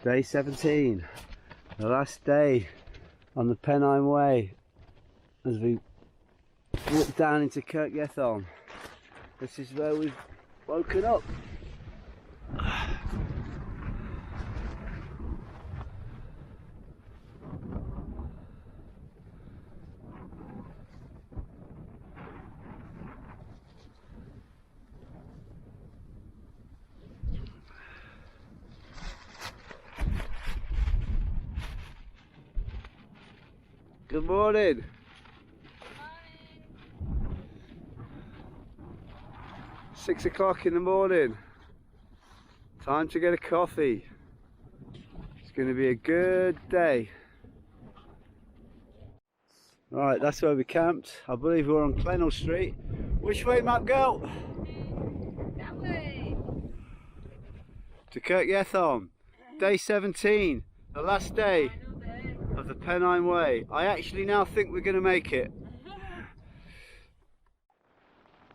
Day 17, the last day on the Pennine Way as we walk down into Kirk Yetholm. This is where we've woken up. Good morning. Morning. 6 o'clock in the morning. Time to get a coffee. It's going to be a good day. Right, that's where we camped. I believe we're on Clennell Street. Which way, map girl? That way. To Kirk Yetholm. Day 17, the last day of the Pennine Way. I actually now think we're going to make it.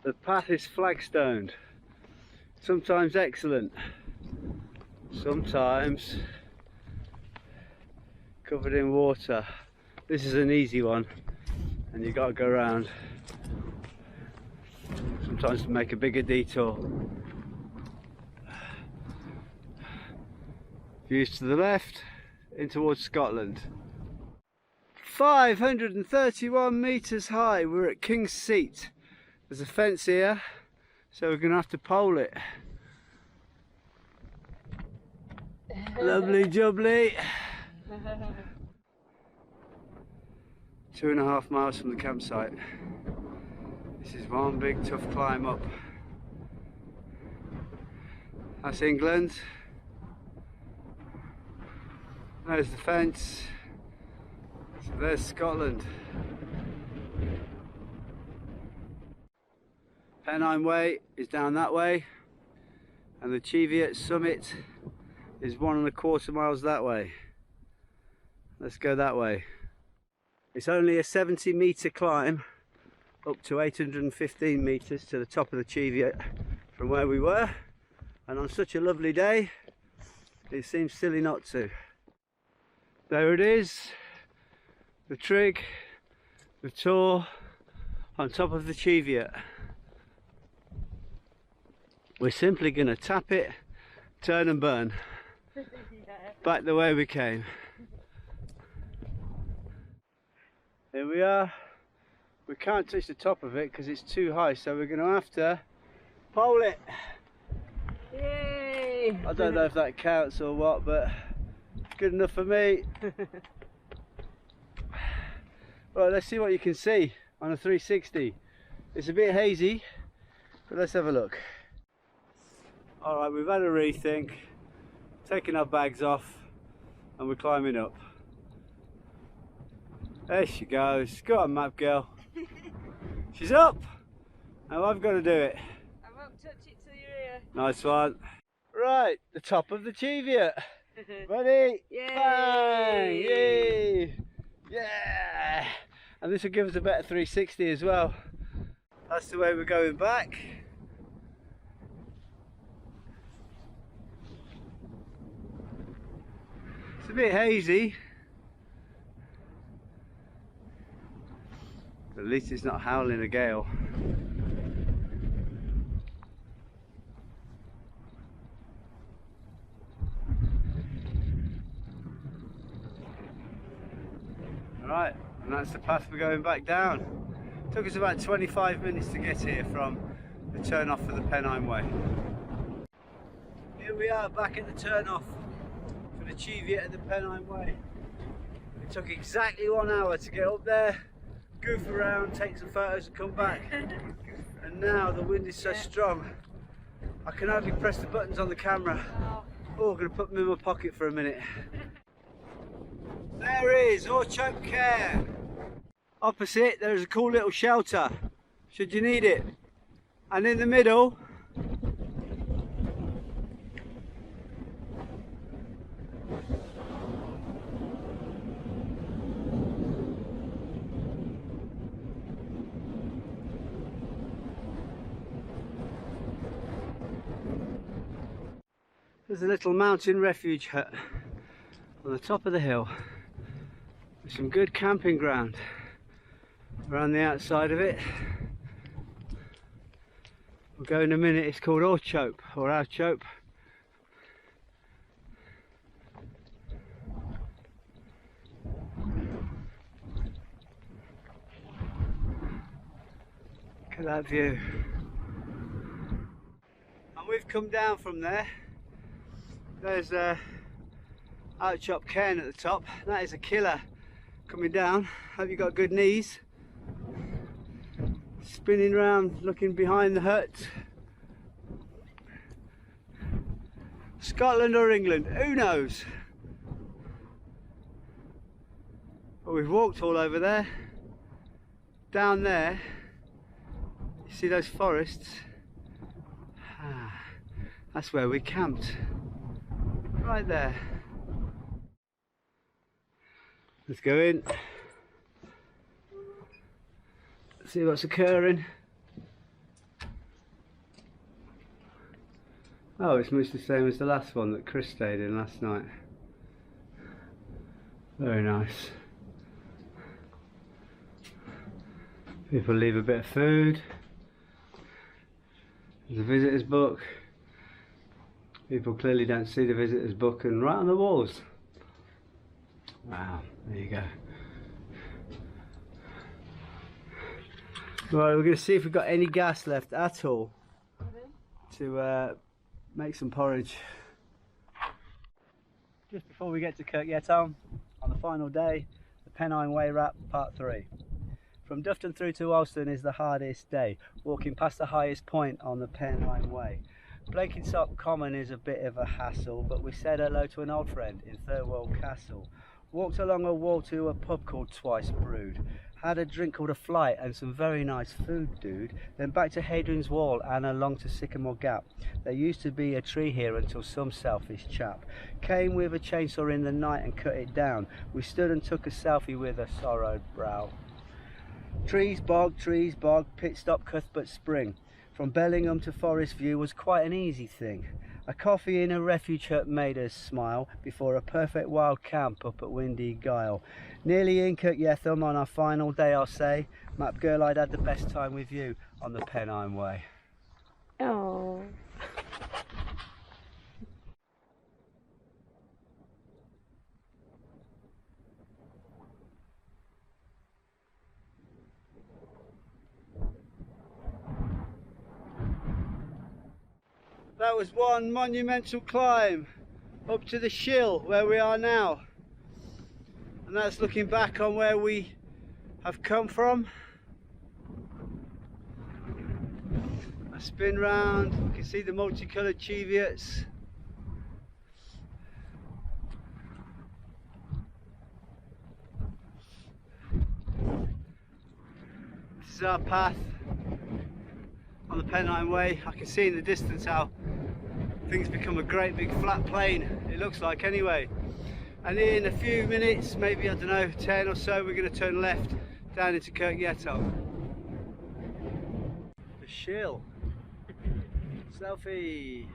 The path is flagstoned. Sometimes excellent, sometimes covered in water. This is an easy one, and you've got to go around. Sometimes to make a bigger detour. Views to the left, in towards Scotland. 531 metres high, we're at King's Seat. There's a fence here, so we're going to have to pole it. Lovely jubbly. 2.5 miles from the campsite. This is one big tough climb up. That's England. There's the fence. So there's Scotland. Pennine Way is down that way, and the Cheviot summit is 1.25 miles that way. Let's go that way. It's only a 70 metre climb up to 815 metres to the top of the Cheviot from where we were, and on such a lovely day it seems silly not to. There it is, the trig, the tour on top of the Cheviot. We're simply going to tap it, turn and burn. Yeah. Back the way we came. Here we are. We can't touch the top of it because it's too high, so we're going to have to pole it. Yay! I don't know if that counts or what, but good enough for me. Right, let's see what you can see on a 360. It's a bit hazy, but let's have a look. Alright, we've had a rethink, taken our bags off, and we're climbing up. There she goes. Go on, map girl. She's up! Now I've got to do it. I won't touch it till you're here. Nice one. Right, the top of the Cheviot. Ready? Yay! Bang! Yay! Yeah! And this will give us a better 360 as well. That's the way we're going back. It's a bit hazy, but at least it's not howling a gale. Right, and that's the path we're going back down. Took us about 25 minutes to get here from the turn off for the Pennine Way. Here we are back at the turn off for the Cheviot at the Pennine Way. It took exactly 1 hour to get up there, goof around, take some photos and come back. And now the wind is so strong I can hardly press the buttons on the camera. Oh, I'm going to put them in my pocket for a minute. There is Auchope cairn. Opposite there's a cool little shelter should you need it, and in the middle there's a little mountain refuge hut on the top of the hill. There's some good camping ground around the outside of it. We'll go in a minute. It's called Auchope or Auchope. Look at that view. And we've come down from there. There's Auchope cairn at the top. That is a killer coming down. Hope you got good knees. Spinning round, looking behind the hut. Scotland or England, who knows? But we've walked all over there. Down there, you see those forests? That's where we camped. Right there. Let's go in. See what's occurring. Oh, it's much the same as the last one that Chris stayed in last night. Very nice. People leave a bit of food. There's a visitor's book. People clearly don't see the visitor's book, and right on the walls. Wow, there you go. Right, we're going to see if we've got any gas left at all to make some porridge. Just before we get to Kirk Yetholm, on the final day, the Pennine Way Wrap Part 3. From Dufton through to Alston is the hardest day, walking past the highest point on the Pennine Way. Blenkinsop Common is a bit of a hassle, but we said hello to an old friend in Thirlwell Castle. Walked along a wall to a pub called Twice Brewed. Had a drink called a Flight and some very nice food, dude. Then back to Hadrian's Wall and along to Sycamore Gap. There used to be a tree here until some selfish chap came with a chainsaw in the night and cut it down. We stood and took a selfie with a sorrowed brow. Trees, bog, pit stop Cuthbert Spring. From Bellingham to Forest View was quite an easy thing. A coffee in a refuge hut made us smile before a perfect wild camp up at windy Gyle. Nearly in Kirk Yetholm on our final day, I'll say. Map girl, I'd had the best time with you on the Pennine Way. Oh. That was one monumental climb up to the Shill where we are now, and that's looking back on where we have come from. I spin round, you can see the multicoloured Cheviots. This is our path on the Pennine Way. I can see in the distance how things become a great big flat plain, it looks like anyway. And in a few minutes, maybe, I don't know, 10 or so, we're going to turn left down into Kirk Yetholm. The Shill. Selfie.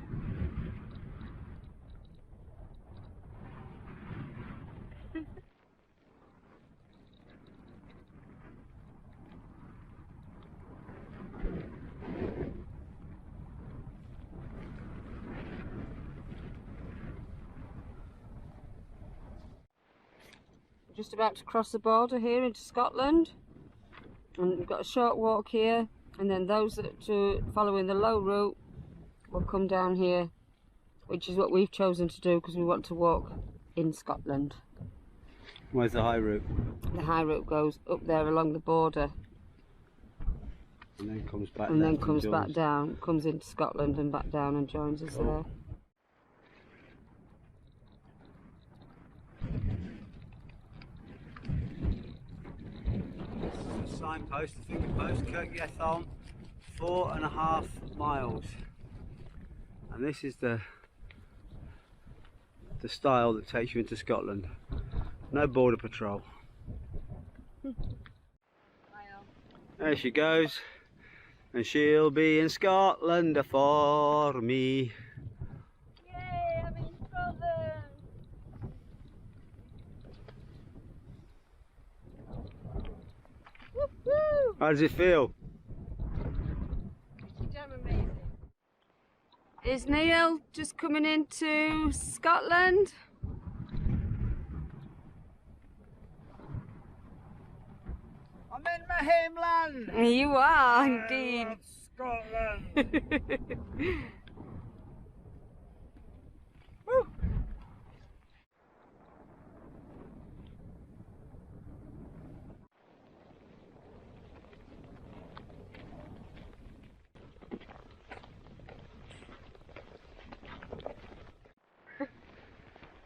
Just about to cross the border here into Scotland, and we've got a short walk here, and then those that are following the low route will come down here, which is what we've chosen to do because we want to walk in Scotland. Where's the high route? The high route goes up there along the border and then comes back and then comes back down, comes into Scotland and back down and joins us there. Signpost, the finger post, Kirk Yetholm, 4.5 miles, and this is the style that takes you into Scotland. No border patrol. There she goes, and she'll be in Scotland for me. Yay, I'm in Scotland. How does it feel? Damn amazing. Is Neil just coming into Scotland? I'm in my homeland! You are indeed. Scotland! Woo.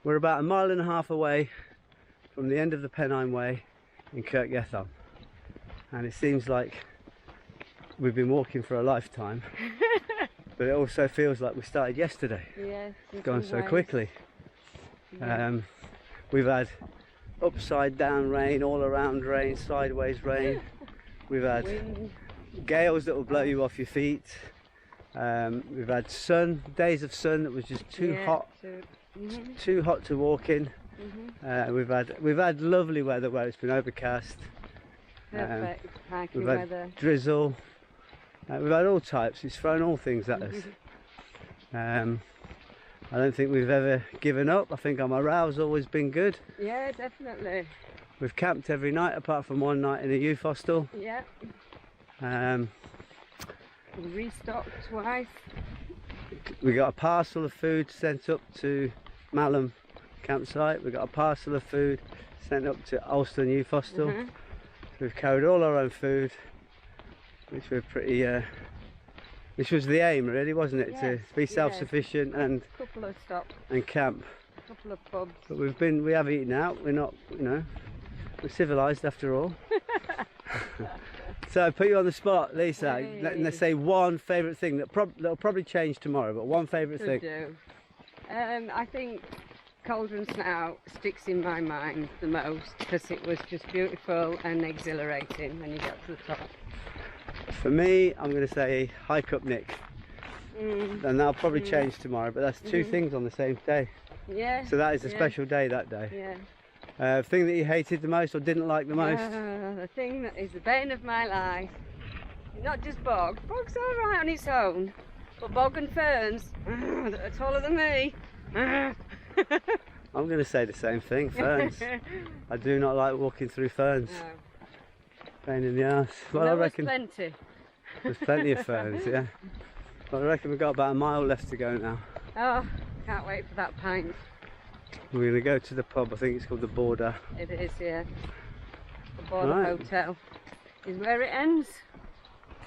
We're about 1.5 miles away from the end of the Pennine Way in Kirk Yetholm, and it seems like we've been walking for a lifetime, but it also feels like we started yesterday. Yes, it's gone so quickly. We've had upside down rain, all around rain, sideways rain. We've had wind, gales that will blow you off your feet. We've had sun, days of sun that was just too hot. Too hot to walk in. We've had lovely weather where it's been overcast. Perfect hiking we've had weather. Drizzle. We've had all types. It's thrown all things at us. I don't think we've ever given up. I think our morale's always been good. Yeah, definitely. We've camped every night apart from one night in a youth hostel. Yeah. We restocked twice. We got a parcel of food sent up to Malham campsite. We got a parcel of food sent up to Alston Youth Hostel. So we've carried all our own food, which we're pretty, which was the aim really, wasn't it? Yes, to be self-sufficient and couple of stops, and camp. a couple of pubs. But we have eaten out. We're not, you know, we're civilised after all. So I put you on the spot, Lisa. Hey. Let's say one favourite thing that'll probably change tomorrow, but one favourite thing. Do. I think Cauldron Snout sticks in my mind the most because it was just beautiful and exhilarating when you got to the top. For me, I'm going to say hike up Nick, and that'll probably change tomorrow. But that's two things on the same day. Yeah. So that is a special day that day. Yeah. Thing that you hated the most or didn't like the most? The thing that is the bane of my life. Not just bog. Bog's all right on its own, but bog and ferns that are taller than me. I'm going to say the same thing. Ferns. I do not like walking through ferns. No. Pain in the ass. Well, There I was reckon plenty. there's plenty of ferns. Yeah. Well, I reckon we've got about 1 mile left to go now. Oh, can't wait for that pint. We're going to go to the pub. I think it's called the Border. It is, yeah. The Border Right. Hotel is where it ends.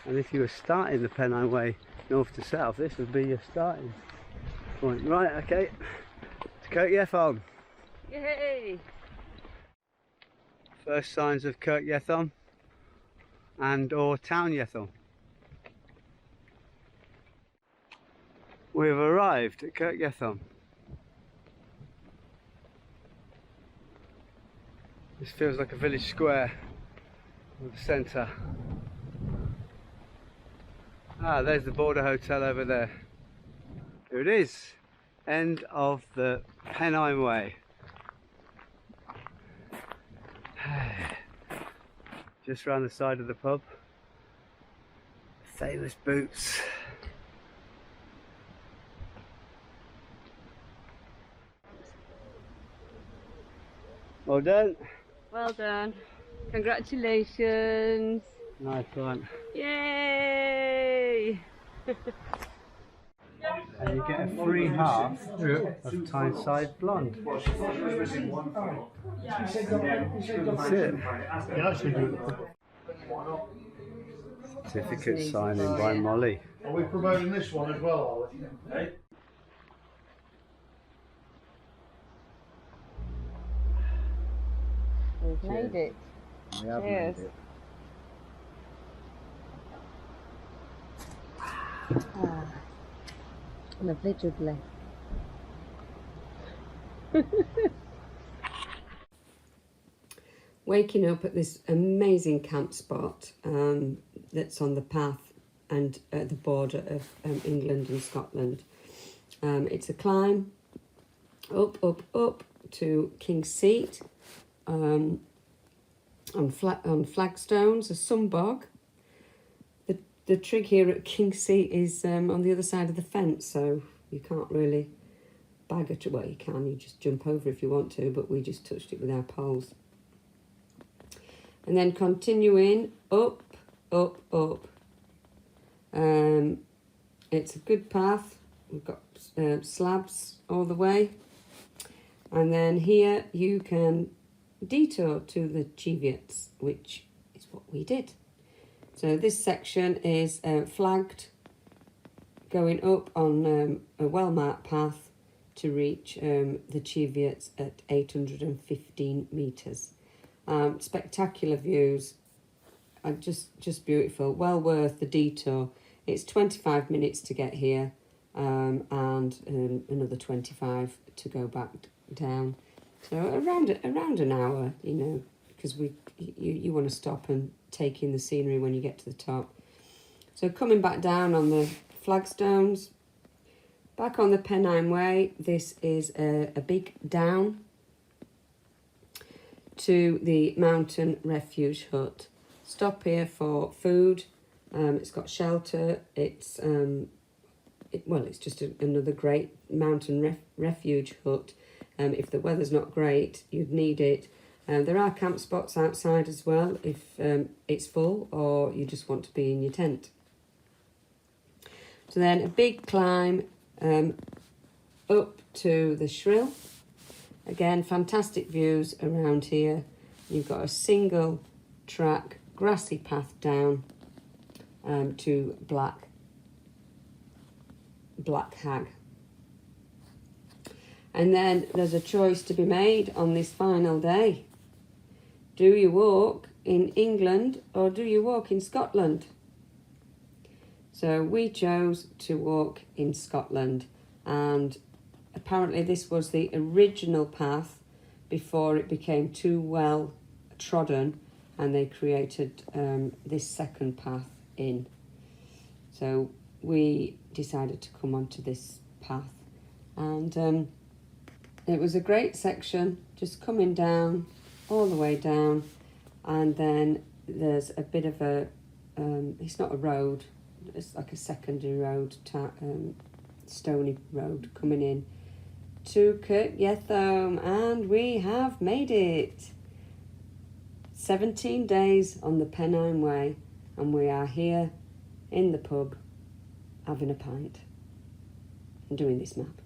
And if you were starting the Pennine Way north to south, this would be your starting point. Right, okay. To Kirk Yetholm. Yay! First signs of Kirk Yetholm and or town Yetholm. We've arrived at Kirk Yetholm. This feels like a village square with the centre. Ah, there's the Border Hotel over there. Here it is, end of the Pennine Way. Just round the side of the pub. Famous boots. Well done. Well done. Congratulations. Nice one. Yay! And you get a free half of Tyneside Blonde. That's it. Certificate signing by Molly. Are we promoting this one as well, are we? We've made it. We have Cheers. made it. Ah, lovely jubbly. Waking up at this amazing camp spot that's on the path and at the border of England and Scotland. It's a climb up to King's Seat on flagstones, a sun bog, The trig here at Kingsea is on the other side of the fence, so you can't really bag it. Well, you can, you just jump over if you want to, but we just touched it with our poles. And then continuing up, up, up. It's a good path. We've got slabs all the way. And then here you can detour to the Cheviots, which is what we did. So this section is flagged, going up on a well-marked path to reach the Cheviots at 815 metres. Spectacular views, just beautiful, well worth the detour. It's 25 minutes to get here and another 25 to go back down. So around an hour, you know, because you want to stop and take in the scenery when you get to the top. So coming back down on the flagstones, back on the Pennine Way, this is a big down to the mountain refuge hut. Stop here for food. It's got shelter. It's just another great mountain refuge hut. If the weather's not great, you'd need it. There are camp spots outside as well if it's full or you just want to be in your tent. So then a big climb up to the Shrill. Again, fantastic views around here. You've got a single track grassy path down to Black Hag. And then there's a choice to be made on this final day. Do you walk in England or do you walk in Scotland? So we chose to walk in Scotland, and apparently this was the original path before it became too well trodden and they created this second path in. So we decided to come onto this path, and it was a great section, just coming down, all the way down, and then there's a bit of a, it's not a road, it's like a secondary road, stony road coming in to Kirk Yetholm, and we have made it. 17 days on the Pennine Way, and we are here in the pub having a pint and doing this map.